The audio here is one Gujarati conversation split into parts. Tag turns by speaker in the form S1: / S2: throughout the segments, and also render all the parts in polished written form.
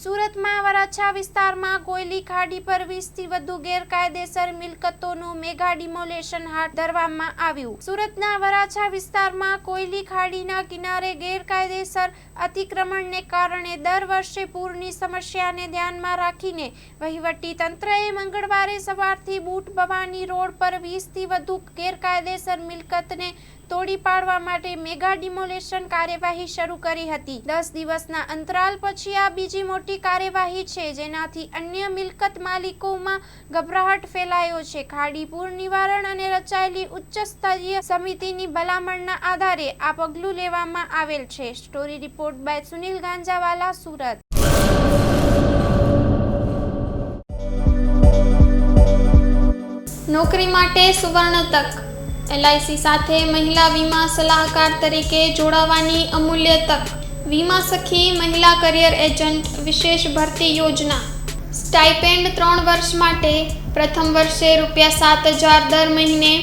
S1: સુરતમાં વરાછા વિસ્તારમાં કોયલી ખાડી પર 20થી વધુ ગેરકાયદેસર મિલકતોનું મેગા ડિમોલેશન હાથ ધરવામાં આવ્યું। સુરતના વરાછા વિસ્તારમાં કોયલી ખાડીના કિનારે ગેરકાયદેસર અતિક્રમણને કારણે દર વર્ષે પૂરની સમસ્યાને ધ્યાનમાં રાખીને વહીવટી તંત્રએ મંગળવારે સવારથી બુટ ભવાની રોડ પર 20થી વધુ ગેરકાયદેસર મિલકતને તોડી પાડવા માટે મેગા ડિમોલેશન કાર્યવાહી શરૂ કરી હતી। 10 દિવસના અંતરાલ પછી આ બીજી મોટી કાર્યવાહી છે, જેનાથી અન્ય મિલકત માલિકોમાં ગભરાટ ફેલાયો છે। ખાડી પૂર નિવારણ અને રચાયેલી ઉચ્ચ સ્તરીય સમિતિની ભલામણના આધારે આ પગલું લેવામાં આવેલ છે। Story report by Sunil Ganjawala, Surat.
S2: નોકરી માટે સુવર્ણ તક। LIC સાથે મહિલા વીમા સલાહકાર તરીકે જોડાવાની અમૂલ્ય તક। વીમા સખી મહિલા કરિયર એજન્ટ વિશેષ ભરતી યોજના। સ્ટાઇપેન્ડ 3 વર્ષ માટે પ્રથમ વર્ષે ₹7,000 દર મહિને,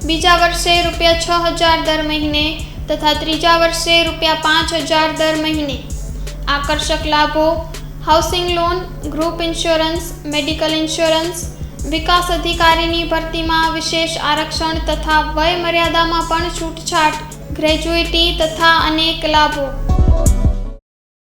S2: બીજા વર્ષે ₹6,000 દર મહિને તથા ત્રીજા વર્ષે ₹5,000 દર મહિને। આકર્ષક લાભો: housing loan, group insurance, medical insurance, વિકાસ અધિકારીની ભરતીમાં વિશેષ આરક્ષણ તથા વય મર્યાદામાં પણ છૂટછાટ, ગ્રેજ્યુઇટી તથા અનેક લાભો।